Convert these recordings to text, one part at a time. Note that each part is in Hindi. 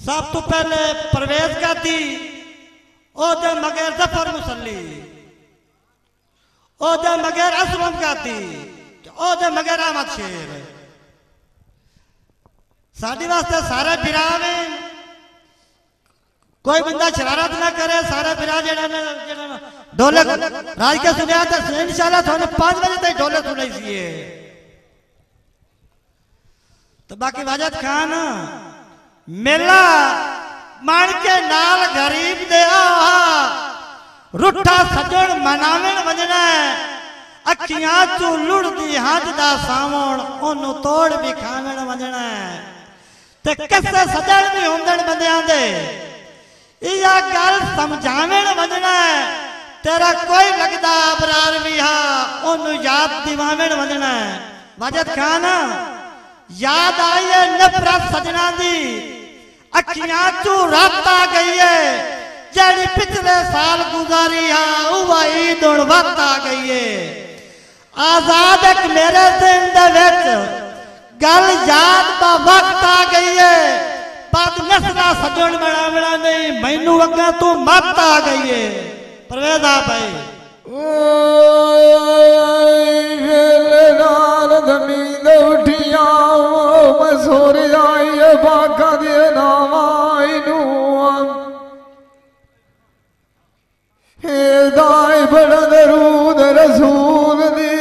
सब तो पहले परवेज गादी ओदे मगर जफर मुसल्ली ओदे मगर असलम गादी ओदे मगर अहमद शेर साडी वास्ते सारे बिरावे कोई बंदा शरारत ना करे सारे बिरा जेड़ा ढोले राज के सुनिया तो इंशाल्लाह थाने 5 बजे तक ढोले सुनाई सी तो बाकी वाजद खान मेला मान के नाल गरीब दे रुठा सजण मनावण वजना अखियां चू लुड़दी हद दा सावण ओनु तोड़ भी खावण वजना ते किसे सजण भी होंदण बंदियां दे इया गल समझावण वजना तेरा कोई लगदा अबरार भी हा ओनु याद दिवावण वजना वाजद खान याद आई है नफरत सजना दी अखियां चू रात आ गई है जेड़ी पिछले साल गुजारी है वह ईद और वक्त आ गई है आजाद एक मेरे दिन दे विच गल याद दा वक्त आ गई है पद नसला सजण बनावना नहीं मैनू अगे तू मत आ गई है परवेज आ भाई जमीन उठिया मसूर आई बागा दे नावाई दाई बड़ा दरूद रसूल दे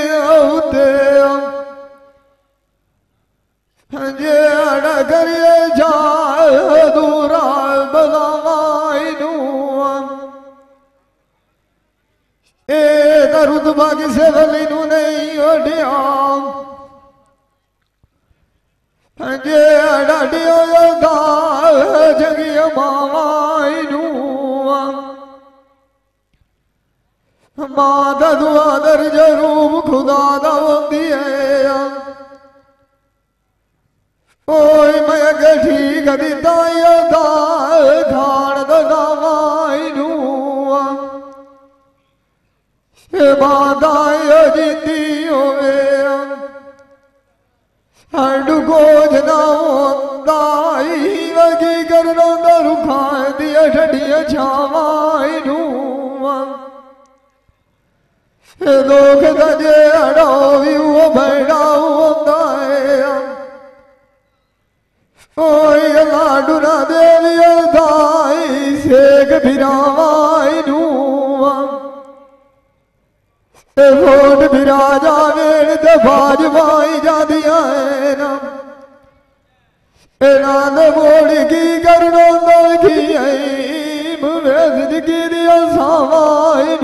जे अड़ा करिए जा दूरा बलावाई ए दरुद बागी से वली नू नहीं ओढ़िया जे अड़ियो दा जगिया मावाई मां दा दुआ दर जरूब खुदा दा होंदी है ओए मैं अगे ठीक दिता दा खान दा नावाई मां दा जीती होवे हंडू गोज ना होंदा वगी करना दरू खाए दिया ठंडिया छावाई लोग गजे अड़ो भी वो बैठा होता है ओए लाडू ना देवी दाई सेक बिरावाई वोट बिरा जावे ते बाजवाई जादिया है ना नान बोली की करनो की आई मुझे जिंदगी दिया सावाई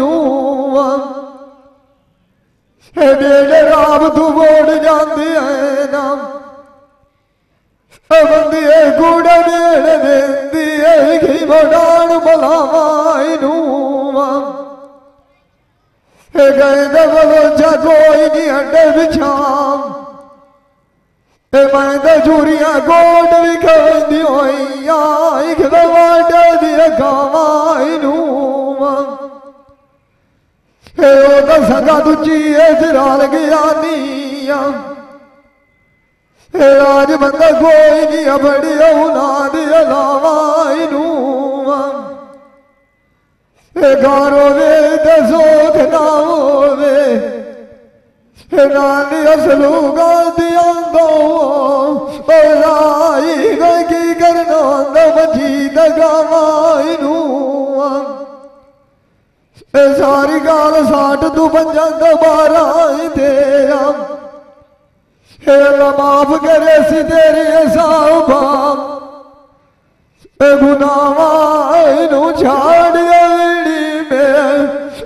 बेड़े राम तू बोल जाती है ना बंदी कूड़े बेड़े देती है कि बड़ान बलावाई गए दबलोचा कोई नहीं अड्डे बिछाम मैं तो चूरिया गोड भी खाती होई एक दवाडे दिया गावाई तो सगा दूजी सिराल गया नी आज बंदा कोई नहीं बड़ी ना दिया लावाई गारो वे तो सोख ना होवे नानी असलू गादिया दो लाई गई की करना मजी दगावाई सारी गाल 60 तू 50 12 तेरा माफ करे सी तेरी साहबा गुनावा छाड़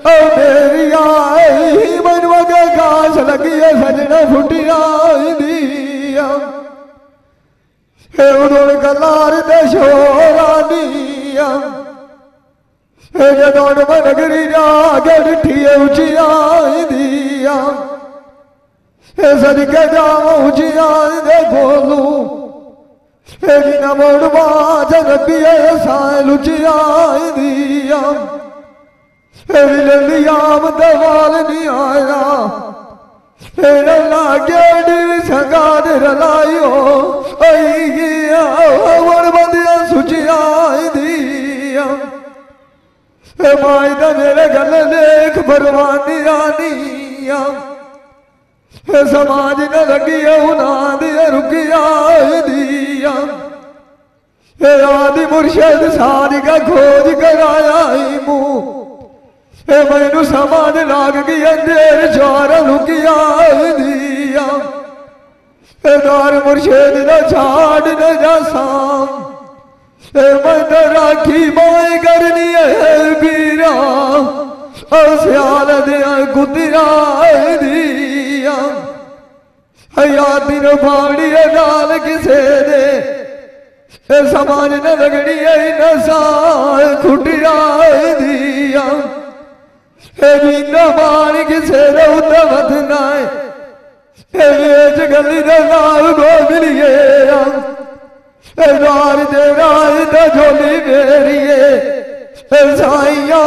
मेरी आई मनवा के घास लगी है सजना फुटिया दिया उन्होंने कलार दे शोरानिया जदों मनगरी जाके डिठिए उचिया दिया सदके जावा उचिया दे बोलू जिना मोड़वा जनबिए साल उचिया दिया लियाम दवाल नहीं आया संगाद रलायो बंदिया सुचिया माई दा मेरे गल देख बरवानी आनिया समाज न लगी उन्हां दी रुकिया दिया आदि मुर्शद सारी का खोज कराया ही मुँह मैनू समाज लाग गई अंधेर चार लुकिया दिया दार मुर्शद न छाड़ न जा साम मैं राखी माए करनी है बीरा सियाल दिया गुदरा दिया हयाती न बावड़ी नाल किसे दे समाज न लगनी है नशा खुटिया दिया मीना मान किसे रोता बदना है गली नाल गो मिलिए रार दे राज दा झोली मेरिए साइया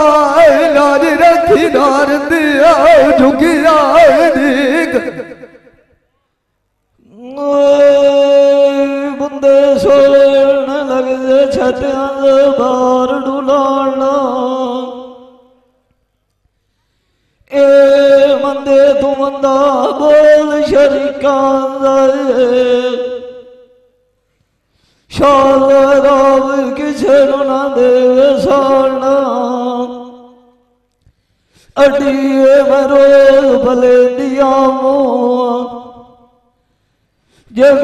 लाज रखी नार दिया झुकिया दीक बंदे सोन लगदे छत्तियां दे बार डुलाना ए मंदे तू मंदा बोल शरीकां दा शाल राव किसे ना दे साना अड़िए मरो भले दिया मुँह जब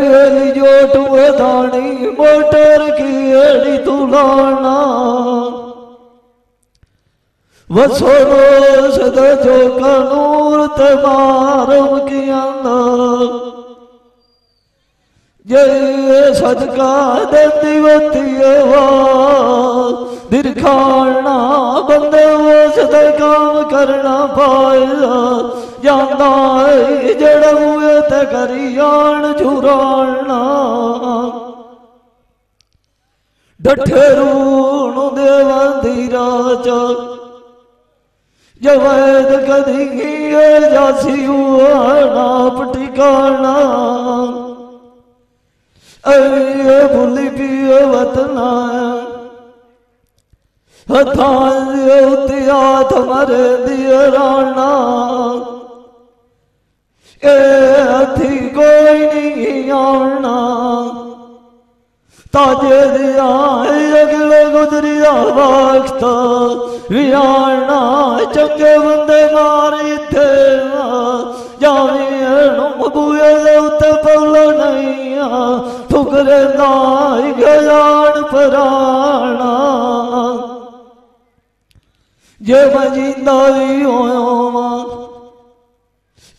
जोट दानी मोटर की अड़ी तुलाना वसोरो सद जो कनूर तमारम किया जय सदका देती वती दिरखाना बंदे वो सद काम करना पाया जाना जड़ हुए ते करियान झुराना डठेरू देवा धीरा च जवैद कदी जासी नाप ठिकाना अरे भूली पिए वतना हथा मरे दिए राना ए हथी कोई नहीं आना ताजे दिया अगले गुजरिया वक्त वियाना चंगे बंदे मारी थे जावी बुए उते पल नहीं ठुकरे नाई गयान पराना जे मैं जिंदा भी होया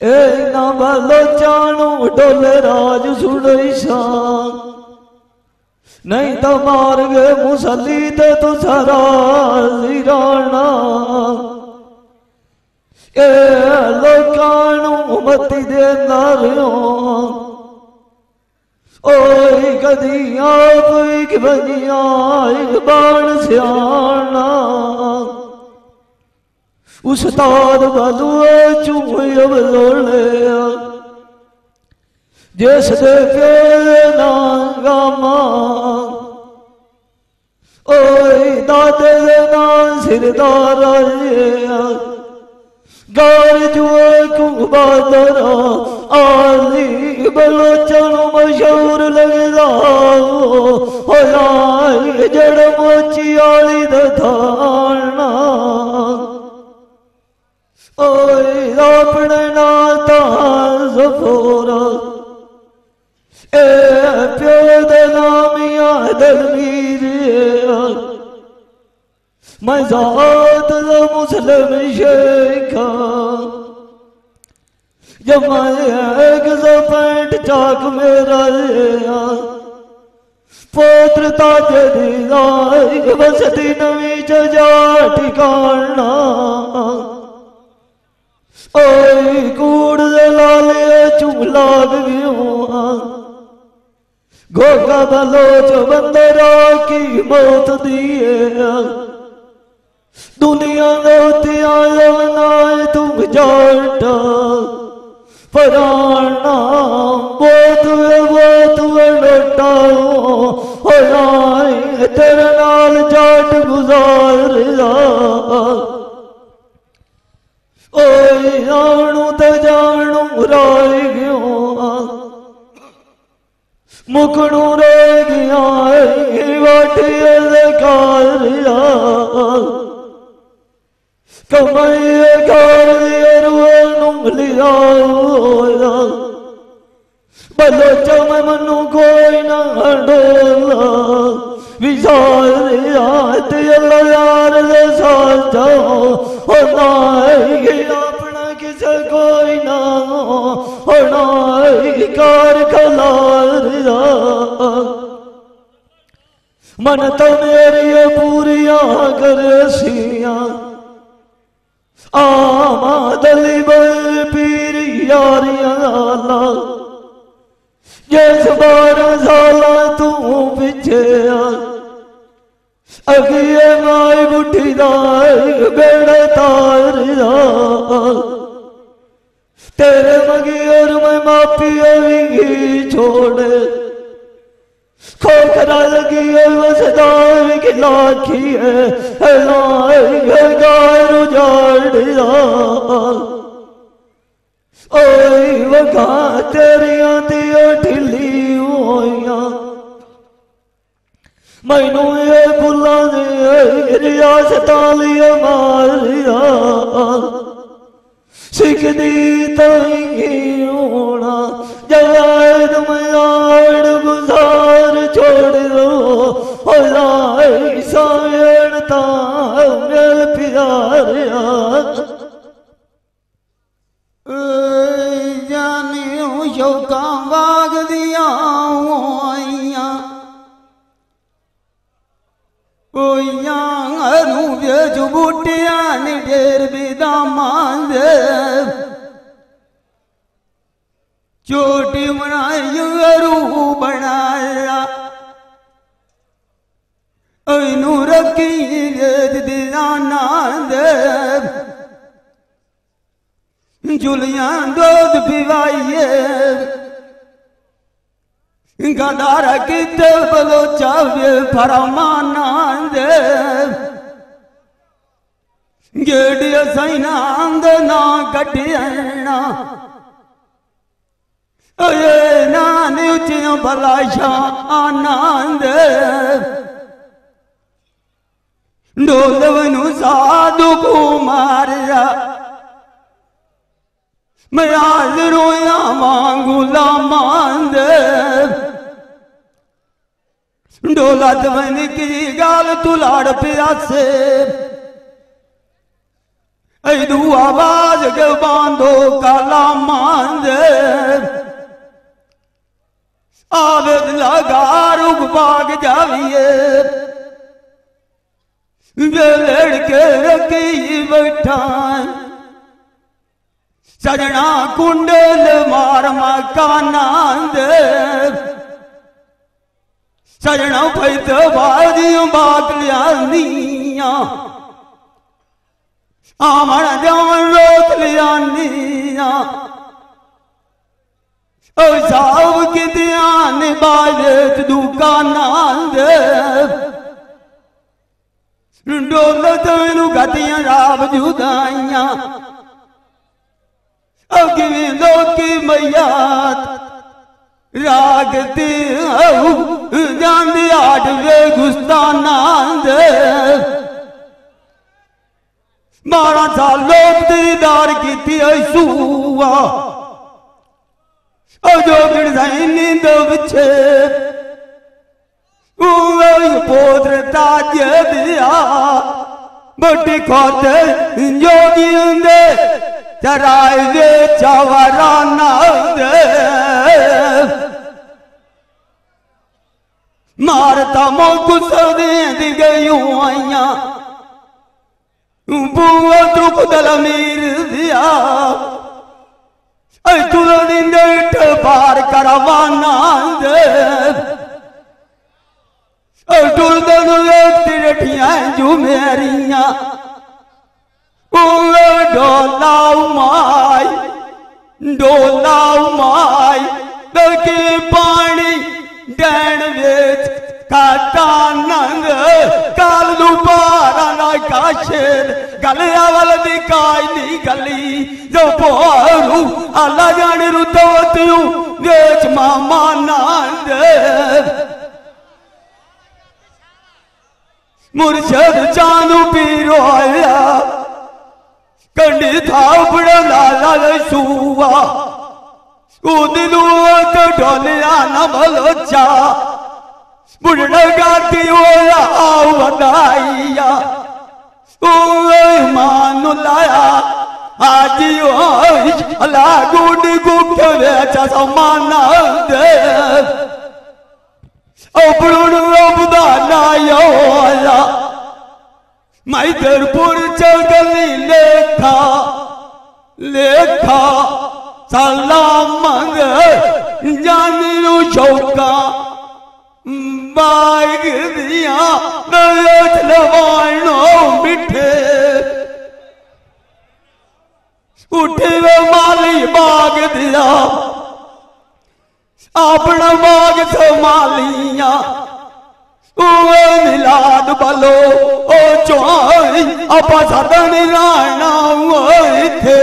ए ना बलो चाणू डोले राज सुनई सा नहीं तो मार गए मुसली ते तू सारा जिराना ए लोकानू मती देंदा रहो ओए कदी आप एक बनिया एक बाण सियाना उस्ताद बलुए चूहे बलोले जिस दे प्यो नांगा मां ओए दादे दे नां सिरदार गार जुए कुबादर आली बलोचन मशहूर लगदा होया जड़ मोची आली दे थाना ओए अपने नाता ज़फूरा ए प्यो दे नामिया दलमीर मैं ज़ात मुस्लिम शेखा जब मैं एक पैंट चाक मेरा पोत्र ताजे दी बसती नवी जा ठिकाना ओए कूड़ दे लाले चुम लाग गयो गोगा बलोच बंदरा की मौत दिए दुनिया होती आए तुम जाटा पराना बहुत लटा हो तेरे तेरे नाल जाट गुजारिया ओए जानू ते जानू राय गयो मुखनू रह गया वाटिया लकारिया कमाइए घर लिया बलो चम मनु कोई ना डोला विचारिया यार साथ जाओ अपना किसे कोई ना कार खलारिया मन तो मेरी पूरिया करे सिया आमा दली पीर यारिया जिस 12 साल तू पिछे अगिए माई बुढ़ी बेड़े तारिया तेरे मगियर में मापी भी छोड़े खोखरा लगी वसदार की लाखी है गाय उजाड़िया ओए वगा तेरिया दिया ढिली होया मैनू ये बुला ने रियासत लिया मारिया सिखदी तंगी होना जवाद मयाड़ गुजार छोड़ दो सायणता मेल प्यारिया जानियो शौका बाग दिया हरू बेच बूटिया ने ढेर बेदामा चोटी बनाई हरू बनाया नू रखी दीदाना जुलिया दूध पिवाइए गदार किते बलो चावे फरमाना दे गेड़िया सैना ना कटियना ये नानी उचिया भलाशा आनंद डोलवनु साधु कुमारिया मैं आज रोया मांगूला मांद डोलत बन की गाल तुलाड़ प्यासे ऐदू आवाज के बांधो काला मांद आवेद लगा रुक बाग जाविए लड़के रखी बैठा सजना कुंडल मार मकाना सजना पैत बादियों बात लिया आमण जान रोक लिया साहब की ध्यान बाजत दुकाना डोलत मैनू गतियां राब जुदाइया अगे लोकी मैया रागते जाने आडवे गुस्ताना 12 साल लोग दीदार की सूआ जो नींद बिछे पोत्र ताज दिया बटी खोते जोगी चराय दे चवराना मारता मोकु सदी गई आइया बुआ दुख दल मीर दिया तुलनी नेट पार करवाना टुलदन व्यक्ति रठिया जुमेरिया डोला माई बल्कि पानी डैन वेच काटा नंग का शेर गलिया वाल दी काई नी गली जो पोरू आला जाने रुतवतियों देच मामा नांद मुर्शद चांदू पीरो आया कंडी था बड़ा लाला सुआ उदिलू तो ढोलिया न बलोचा बुढ़ा गाती ओला वदाइया मानु लाया आजियो अला गुड गुट वेचा समाना दे अबरुण अबदाना योला मैदरपुर चगली लेखा लेखा सलाम जानी शौका बाग दिया लवानो मिठे उठे वे माली बाग दिया अपना बाग संभालिया मिलाद बलो ओ चोई अपा सदन राना थे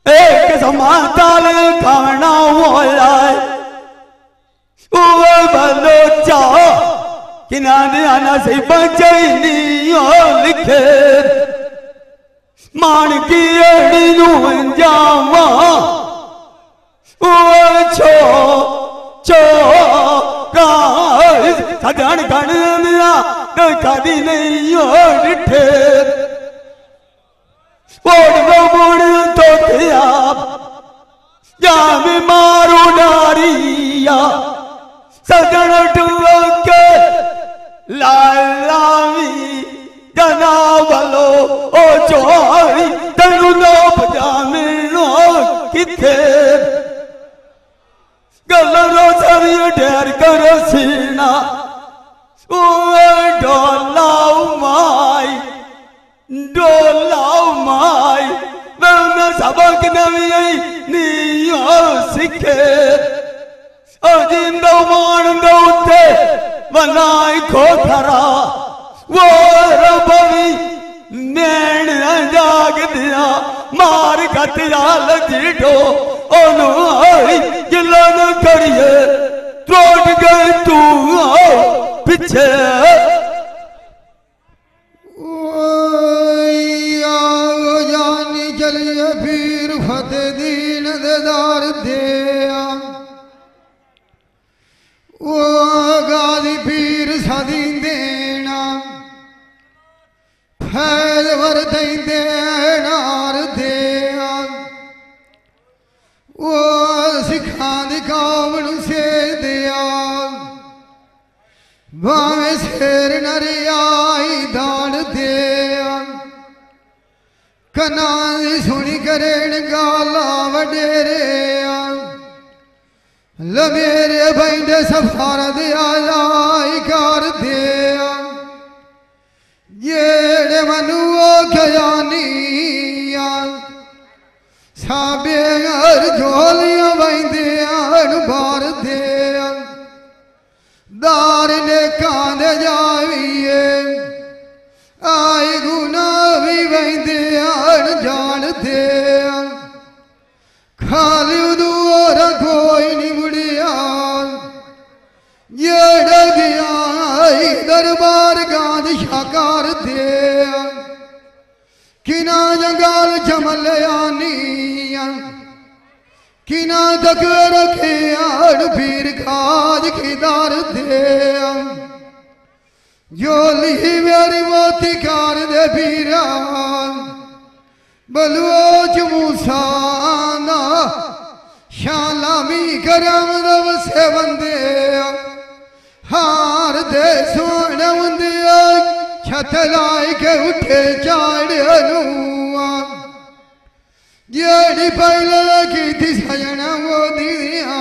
एक समाताल खाना होला बलोचा किनारे आना से बचैनी लिखे मान की अड़ी जावा छो छो सजन गणिया कदी नहीं डिठे तो थिया जा मारू डारिया सजन के लालावी जना बलो ओ चोरी तेनु लोप जामिनो किथे गलरो सरी ढेर करो सीना ओ डोलाऊ माई मैं सबक नवी नियो सीखे जिंदो मान दौते बनाई खोखरा वो रबवी नैन जाग दिया मार कतियाल जीठो ओनु आई गिलन करिए त्रोट गए तू पीछे जानी चलिए फिर फतेह दीन देदार दिया वो गादी पीर सदी देना फैद वर देनार दिया वो सिखा दिखावन से दिया भावे शेर नरियाई दान दिया कना सुनी करेण गाला वडेरे लमेरे बैंडे सफार दिया लाई कर दिया जेड़े मनुओ खयानिया साबे झोलियां बैंदिया बार दिया दार ने कांदे जाविए आई गुना भी बैंदिया जान दिया खाली दूर कोई नहीं मुड़िया ये गया दरबार गांध शाकार दे किना जंगाल चमलिया किना तक रखे फिर खाद खिदार दे जोली मेरी मोती कार दे पीरा बलुओच मूसाना शालामी करम रव से बंदे हार दे सोने बंदे छत लाई के उठे चाड़नुआ जेड़ी पहले की थी सजना वो दीदिया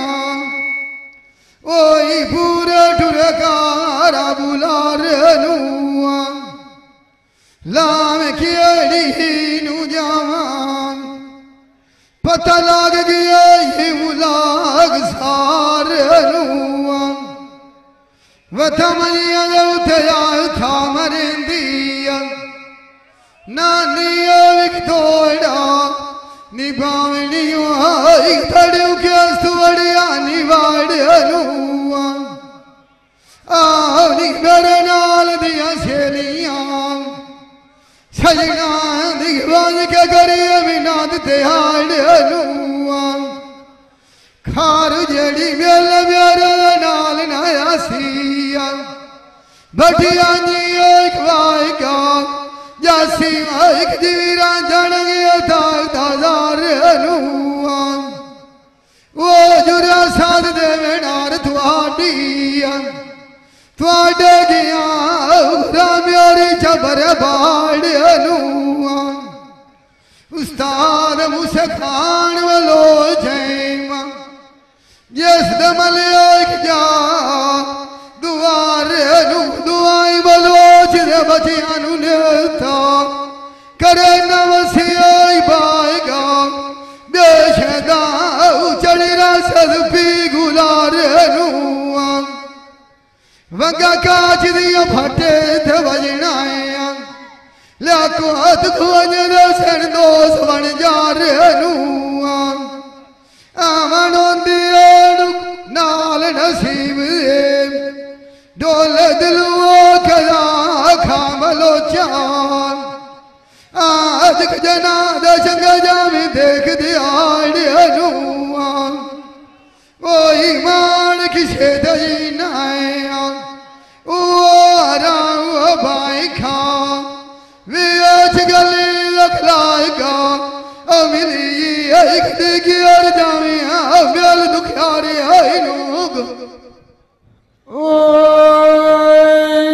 ओई पूरा ठुरकारा बुलार नुआ लाम केड़ी नू जावान पता लग गया ये मुलाग सार नुआ वथमनिया उठया था मरेंदिया नानी विकतोड़ा निभावनियो आई थड़ू के सुवड़िया निवाड़ अनुआ आनी मेरे नाल दिया सेलियां सजना दिखवान के करिए विनाद तिहाड़ अनुआ खार जेड़ी मेल मेरे नाल नया सिया बठिया जी एक वाइका जासी एक जीरा जड़ गया ताजार अनुआ वो जुरा साध देवे नार थुआडिया थुआडे गया मेरी जबर बाड़ अनुआ उस्ताद मुझसे खान वालो जैमा जिस दमल एक जा दुआर दुआई बलोच दे बचिया नेता करे नवसियाई बाएगा बेशदा चढ़रा सदपी गुलार अनुआ वंगा काज दिया फटे थे बजनाया लाको हाथ खोजन सन दोस बन जा अनुआ आमन नाल नसीब डोल दिलुओ कला खामलो चान आज जना दशंग जावी देख दियाड़ अनुआ ओही मान किसे दई नाया ओ राव भाई खा वे आज गली लखलाएगा अमिली एक दिगी और जामिया बेल दुखियारी आई लोग ओ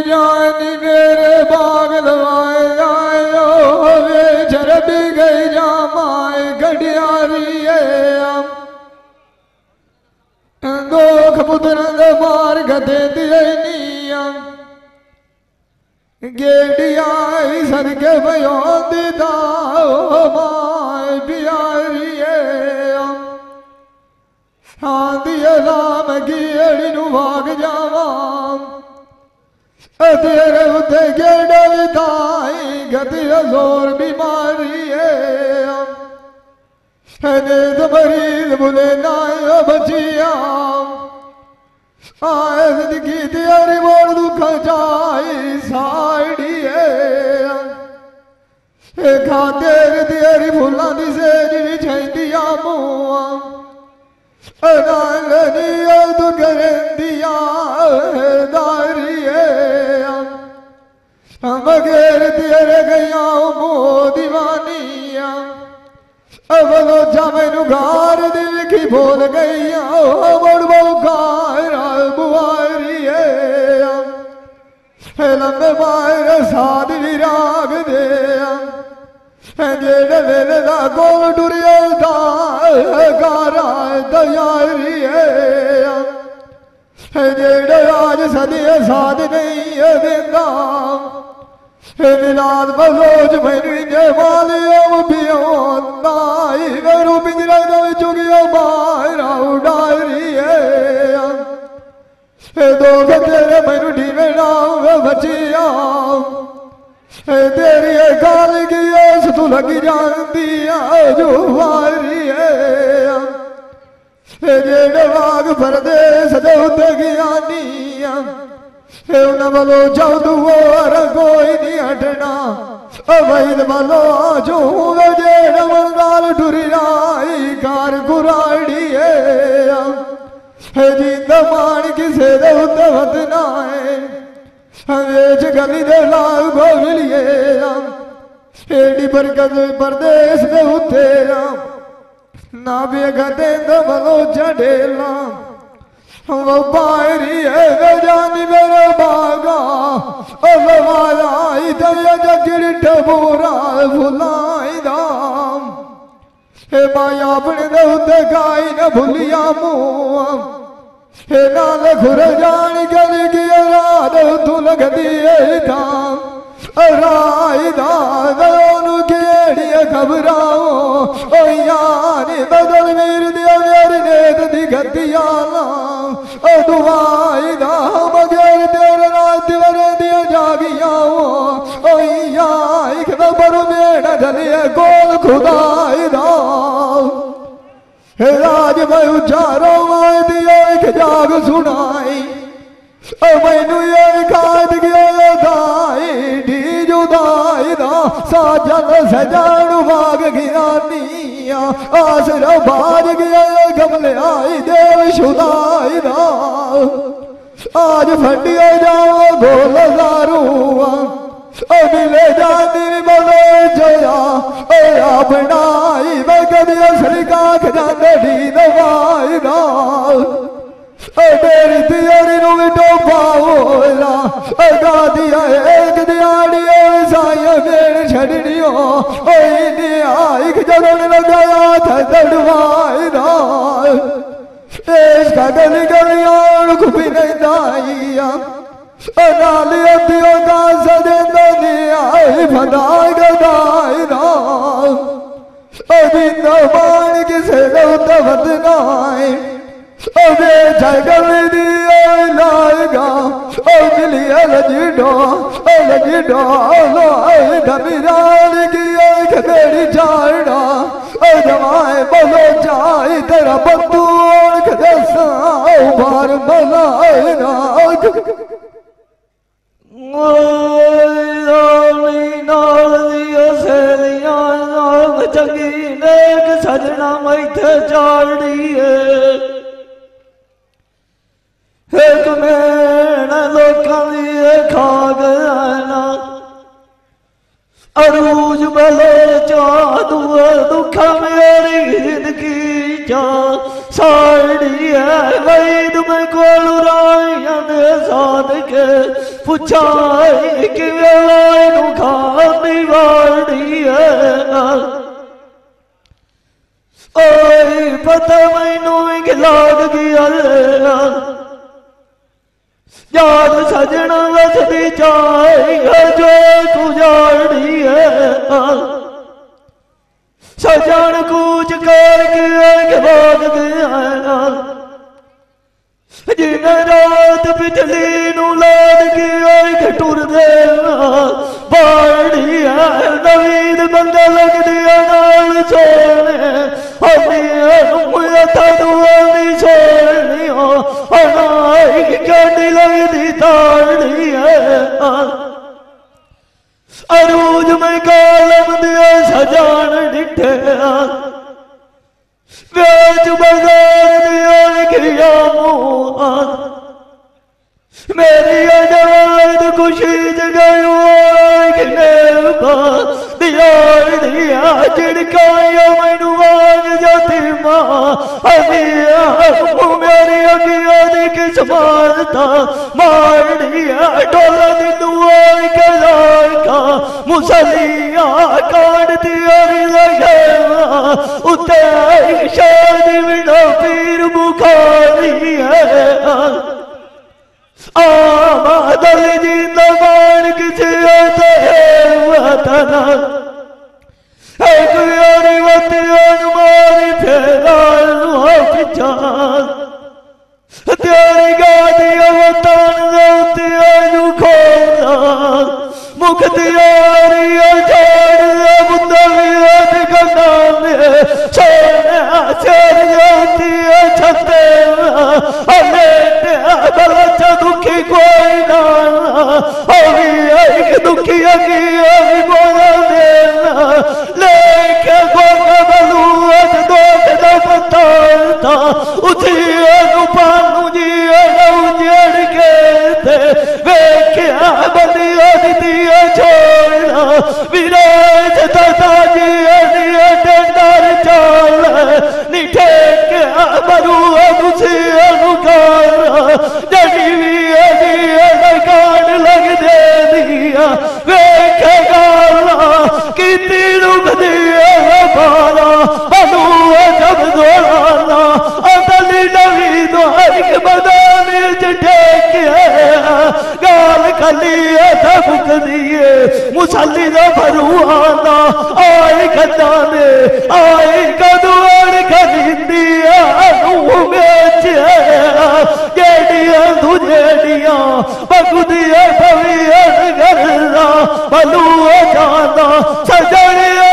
जानी मेरे बाग लवाए आयो वे चरबी गई जामाए गडियारी दोख पुत्रन मार गदे दिए निया गेडियाई सदके भयो दिदा माए बियारी शांति राम की अड़ी नु भाग जावा तेरे उते गेड़ा विदाई गति जोर बीमारी है तो मरीज बुले नायो बचिया आए जिंदगी तेरी मोड़ दुख जाई साड़ी है खातिर तेरी फुल्ला दी सेज भी छैंदिया मुआ नांगनिया तू करेंदिया दारी मगेर तेरे गया मो दीवानिया अब लो जामेनु गार दिल की बोल गई मोड़ गायरा बुआरी लंबे मायर साध विराग दे जेड़े वेले दा गोल टुरिया दा गारा दयारी जेड़े आज सदिए साध नहीं देंदा मिलाद बलोच मैंने वालियों बियोंदा मेरू पिंजरा दे चुगियो बाहरा उड़ारी दो तेरे मैनू ढीवे नाम बचिया तेरी गाल की ओस तू लगी जानती जो वारी जेड़े वाग परदेस दे उते ज्ञानिया उन्हें बोलो जाओ दुआर कोई नहीं हटना वैद बोलो जो जेड़ मंगाल टुरी आई कार कुराड़ी जींद मान किसे दे उते वतना है वेच गली दे लाग गोलिए एडी बरकत परदेस दे उते ना बेगते दे बोलो जडेला वो बाहरी है जानी मेरे बागा वाला जगड़ टबोरा भुलाई दाम हे माया अपने दे उते गाई न भूलिया मुआ हे नाल खुर जान गली की रात तू लगदी दाम राई दानू केड़ी घबराओ ओ यानी बदल मेर दिया मेरी नेत दी गद्दिया ओ दुआई दा मगर खुदाई दा राज मैं उचारो दिया एक जाग सुनाई मैनू ये खाद गया दाई ढी जुदाई दा साजन सजान भाग गया निया आसरा बाज गया गमले आई देव शुदाई दा आज फटिया जाओ गोल दारूआ मिले जानी बोले जया बनाई मैं कभी असली का खजाने ढी दवाई दा मेरी दियारी नू भी टोपाओला दिया एक दियाड़ी साइया मेरे छड़नी हो आई जदों लगाया था दड़वाई दा इसका गली गलियां खुपी नहीं दाइया नालियों दियो का सदेंदा आई फदाई गदाई दा बिंदा मान किसे लौट बदनाई अबे जगल दिया लाएगा मिलिया लजीडो लोए धमीरान की एक मेरी चाड़ा जमाए बोलो जाए तेरा बंधु खदेसा बार बनाए ना चंगी नेक सजना मैथे चाड़ी एक मेरा लोकां दी खा गया ना अरूज बले चा दुख मेरी जिंदगी चा साड़ी है वैद में कोल राइया ने साध के पुछाई कि वेलायू खानी वाड़ी है ओए पता मैनू लाग गया याद सजना वसदी चाई जो गुजारनी है सजन कूच करके भाग गया जिन रात बिजली नू लाद के टुर दे बाड़ी है नवीद बंदा लग दिया नाल सोने दुआनी सोनी हो गाड़ी लगती ताड़ी है अरूज में कालम दिया सजान डिठे बेच बाजार दिया किया मुँह मेरी अजाद खुशी जगायो दिया दिया झिड़काया मैनू आग जाती मां मेरी अगिया दी किस्मता मार दिया डोला दी दुआ का मुसलिया काट दिया उते शादी बिना पीर बुखारी है दल जिंदा मान किसी वतना एक यारी वतियान मारी फेरा पिछा तेरी गादी वतन दौतियानू खोला मुख दियारी झाड़ बुंदलिया गंगा में सोने शेर जाती है छते बच्चा दुखी कोई ना दुखी बोला देना लेके गोगा बलूआ दो पता उसी पानू जी उजड़ के वेख्या बलिया दिया छोड़ना विराज दादा जी टेंडर चाल निठे बरुआ मुझे अनुकार जड़ी काट लग दे दिया वेखे गाला कितनी रुक दिया बाला बलुआ जब दौड़ाना अदली नवी दोहर के मैदान टेके गाल खली फुक दिए मुसली न भरुआना आए खजाने आए कदुआर खरीदी बेच जेडिया दुजेडिया बगुदिया भवियन गरना बलुआ जाना सजनिया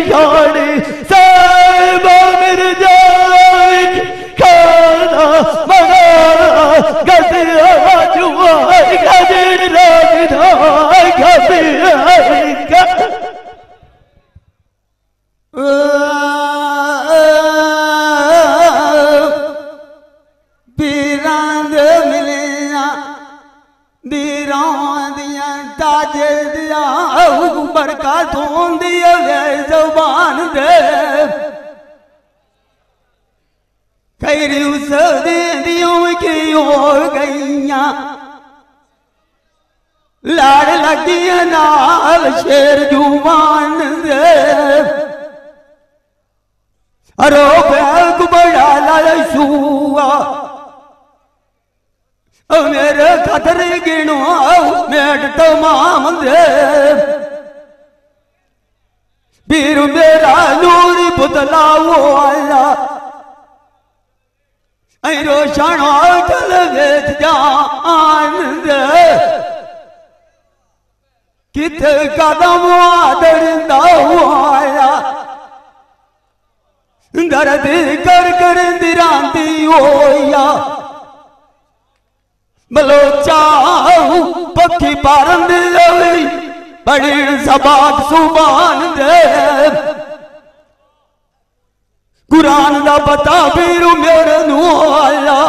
शानी साहिबा मेरे जान खाना मगाना गदिया जुआ गदिर रागना गदिया बीरांद मिलिया बीरां दिया ताजे दिया बरका थोन दिया जुबान दे खैर उस दियों की हो गईया लाड़ लगी नाल शेर जुबान दे अरो बैग बड़ा लाल सुआ मेरे खतरे गिनो मेट तमाम दे बीर मेरा नूरी पुतला वो आया रोशन चल वेच जान दे कित कदम आदरदा आया दर्द कर दिरांदी होया बलोचा पक्की पारन लवी बड़ी सबात सुबान दे कुरान दा पता बीरू मेरे नू आया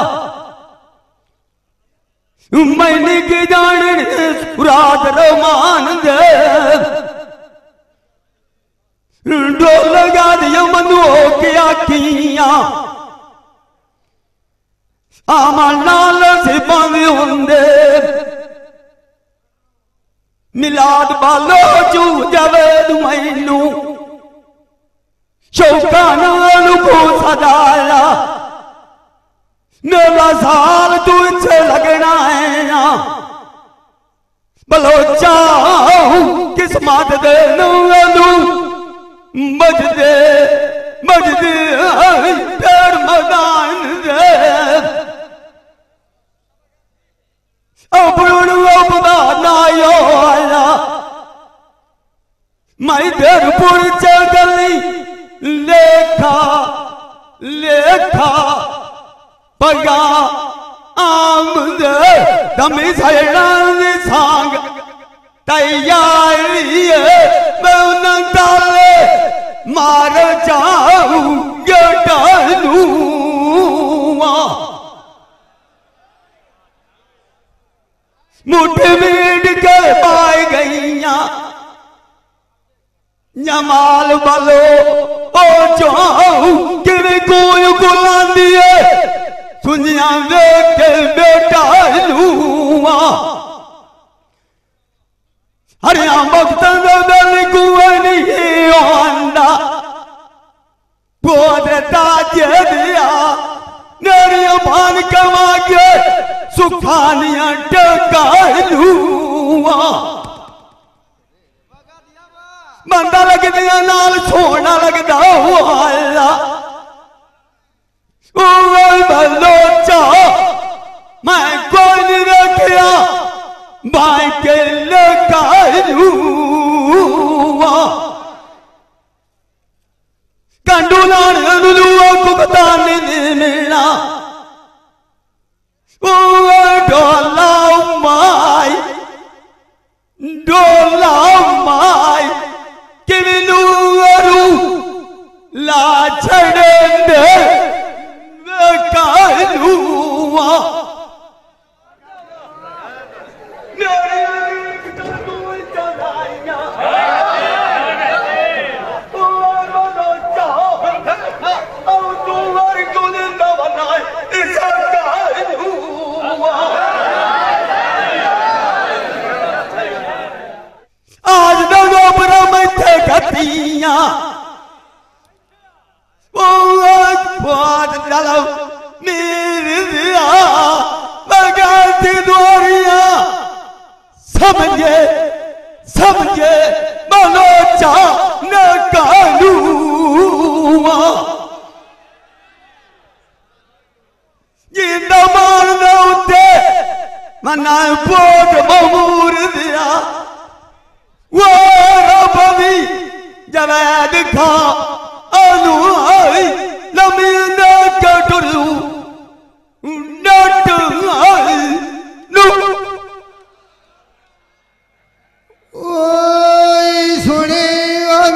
मैंने की जान रात रमान दे डोल लगा दिया मनु के आखिया आमल नाल सिपाही होंदे मिलाद बालो चू जावे मैनू शौका नाल को सजाया मेरा साल तू इच्छे लगना है ना बलोचा किस्मत दे नू मजदे मजदे तेर मदान दे मैं देरपुर चली लेखा लेखा पगा आमद दमी सैना सांग तैयारी मैं उन्हें मार जाऊं डालू मुठ मीट के पाई गईया जमाल बलो ओ जाऊं कि कोई बुलांदी है सुनिया देख के बेटा लूआ हरिया वक्त में कुएं नहीं आंदा बोध ताजे दिया नेरिया भान कमा के सुखानिया टकालूआ बंदा लग दिया नाल सोना लगदा हुआ बलोचा मैं कोई नहीं रखिया भाई के लगालूआ कंडू नाल लुआ कुकता नहीं मिलना डोला माई डोला माई किनू ला छड़े कालूआ आज नोबरा में थे गतियां डालो मेरे दिया बगाती द्वारिया समझे समझे बलोचा न कालूआ जिंदा मारना उठे मना बोट बमूर दिया वो रबी जब दिखा आलू आई नमीना कटरू नट आई नु ओए सुने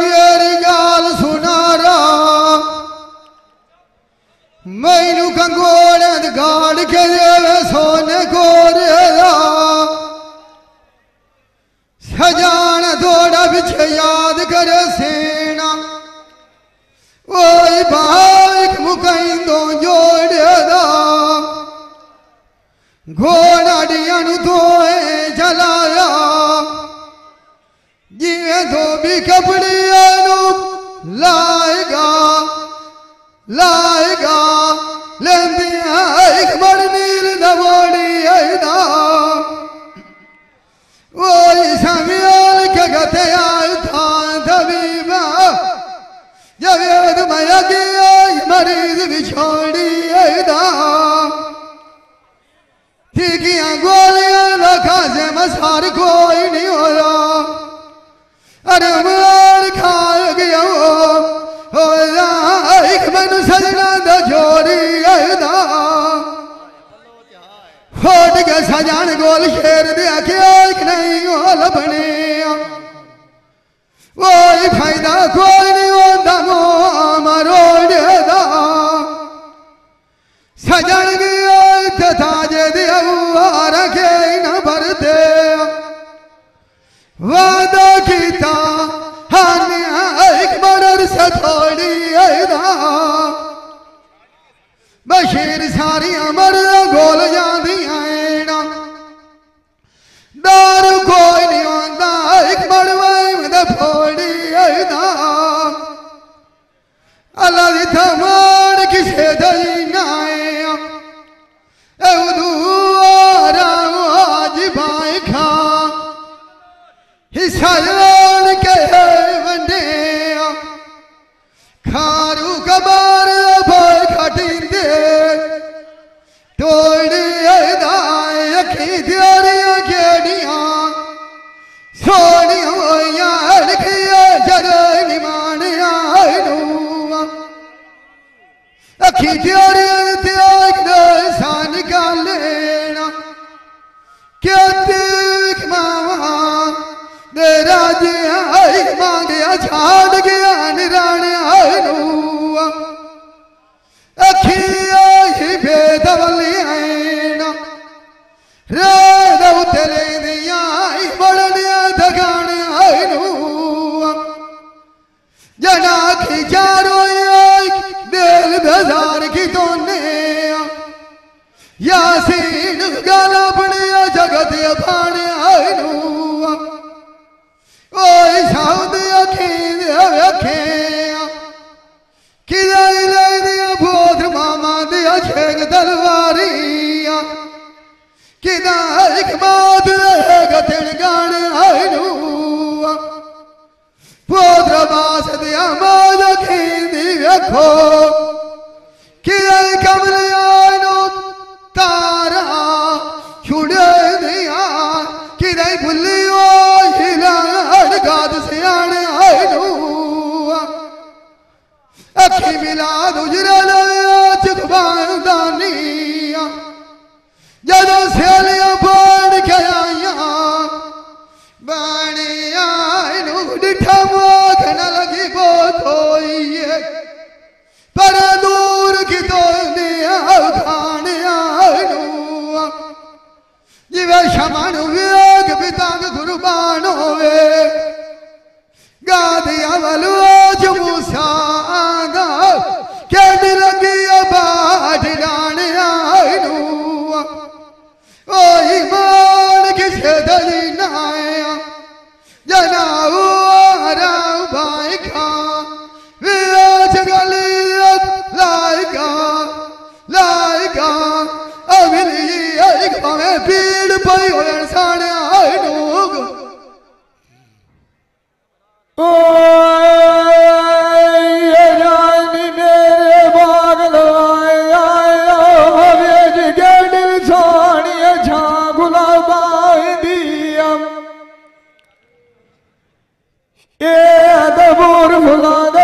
मेरी गाल सुना रहा मैनू कंगोड़ गाड़ के सोने गोरिया सजान थोड़ा पिछे याद करे सेना ओए बाइक मुकैंदो जोड़ेदा घोड़ा डियन धोए जलाया जिवे धोबी कपड़िया लाएगा लाएगा लेंदिया एक बड़ नील दबोड़ी आईदा ओई समियाल के गते आय था दबीबा जब याद माया की आई मरीज बिछोड़ी आईदा ठीकियां गोलियां रखा से मसार कोई नहीं हो रहा अरे मार खा गया हो एक मैनू सजना दा जोड़ी आईदा होट के सजान गोल शेर दिया कि एक नहीं हो लभने कोई फायदा कोई नहीं होता मरोड़ा सजन गया ताजे दिया रखे न भरते वादा किता हानिया एक बड़र से थोड़ी आईदा बशीर सारी अमर गोल जादियां ना दारू कोई नहीं आंदा एक बड़वाई में फोड़ी आईदा अल्लाह दी थमान किसे दई नाया दुआरा आज भाई खा हिस्सा लान के वंडे खारू कबार भाई खटिंदे तोड़ी दाए अखी दियारियां केड़ियां सोनिया होइयां लिखिया जगह निमानिया नूआ अखी दियारियां त्याग दे सान निकालेना क्या देख मावा दे राजिया मांगया छाड़ गया निराने नूआ अखिया ही बेदवली आईना रेद उतले दिया बड़निया दगाने आईनू जना की चारो दिल बेजार की तोने यासीन गाला बनिया जगत पाने आईनू ओए साउद अखी अखे किदाई ले दिया बोध मामा दिया छेग तलवारिया किदा एक बात रहेगा तिल गाने आईनू बोध बास दिया माद खींदी रखो किदाई कमल आईनू तारा छुड़े दिया किदाई भुलियो हिला गाद सियाने आईनू अखी मिला गुजरा चुकबान दानिया जदों सेलियां बाण के आईया बाणिया डिठा मोख न लगी बोई पर दूर की तो खाने जिवे शमन वेग पितांग कुर्बान होवे गादिया वलोज मूसा कहने लगी बाट डाने आईनू ओही मान किसे दली नाया जनाऊ राव भाई खा विराज गली लाएगा लाएगा अभिली एक भावे पीड़ पई होलन साने आईनू ये अदबुर फुलाद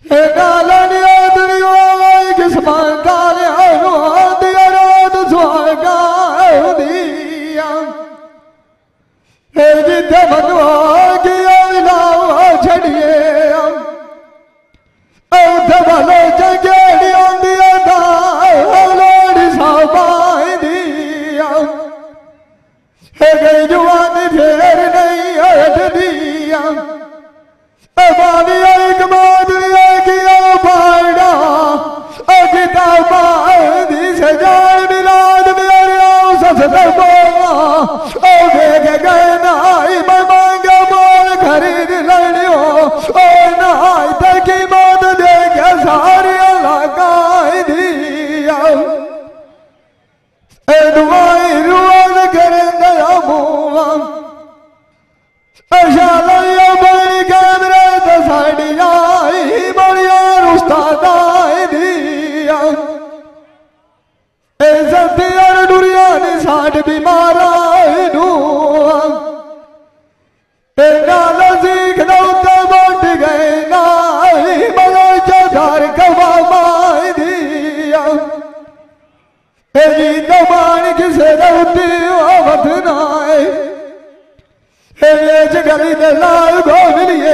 नालनिया दुनिया किस्मत कालिया दिया रात सुहागा दिया जिथे मनवा गया लावा छड़िए उथे वाले चंगेड़ी आंदिया था लोड़ी साबाई दिया गई जुआनी फेर नहीं हट दिया बानी एक मादरिया किया पाड़ा अगिता बादी सजान मिलाद मेरे ससते बोला ओ भेग गए नाई मैं मांगा बोल खरीद लड़ियो ओ नाई तकी बात दे के सारी लगाई दिया ए दुआई रुआन करें दया मुआ अशालया बड़ी कैमरे तो साड़िया ही बड़िया रुस्तादाई दिया ए सत्यार डुरिया ने साठ बीमारा नुआ ए नाल सीख नौते बट गए नाई बड़ो चौधार कवा माई दिया ए जी दबान किसे नौती आवत नाए गली दे लाल गोलिए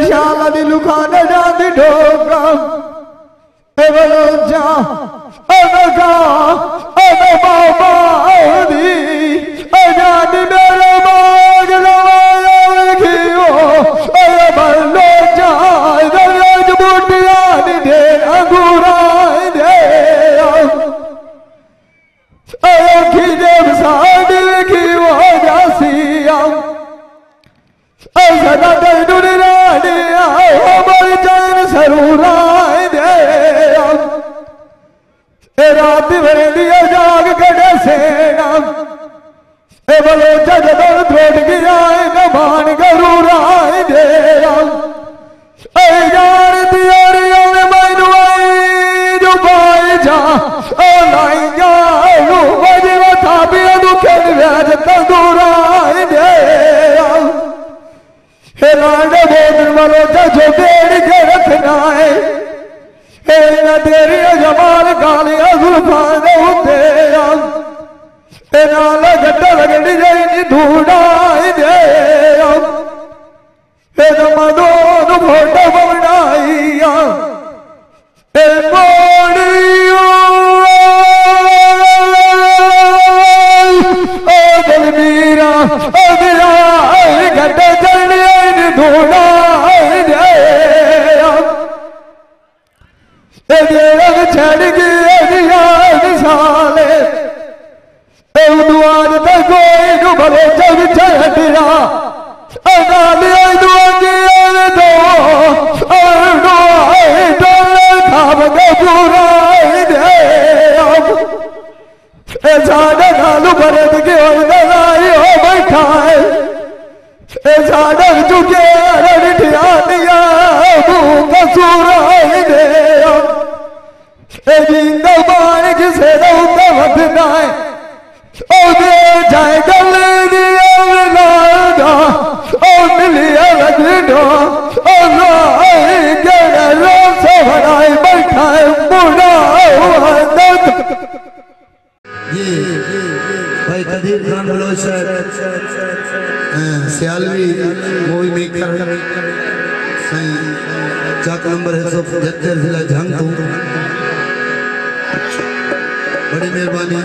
शाला दी लुखाने जाती ढोका बोलो जा अनका अन बाबा दी जानी मेरे बाग लवाया लिखियो अरे बल्लो जा दरियाज बूटिया नी दे अंगूरा दे अरे खीजे साड़ी लिखियो सदा दुरी रानिया हमारी जान सरूरा दे रात भरे दिया जाग कटे सेना बोलो जज थोड़ गया नमान गरूरा दे जान दिया मैनू आई जो पाई जा लाई जा बजवा था भी दुखे व्याज तंदूरा दे लाडे बोल मरो जो देर के रखना है न तेरी जमाल काली जुल्फान होते नाल गड्ढा लगनी जाए धूड़ा दे मनो फोटो बनाई मीरा गड्ढे चढ़नी धूड़ा छड़ गया साले दुआर तक कोई नु भले जग छड़िया साढ़े नालू भरत के हो बैठा है साढ़े चुके रिठिया दिया कसूरा दे जिंदा मान किसे वधना है जाए गल दिया मिलिया लगना से बनाए बैठा है मुड़ा ये भाई Kadir Khan Baloch Sialvi movie maker Chak number 175 जिला झंग बड़ी मेहरबानी।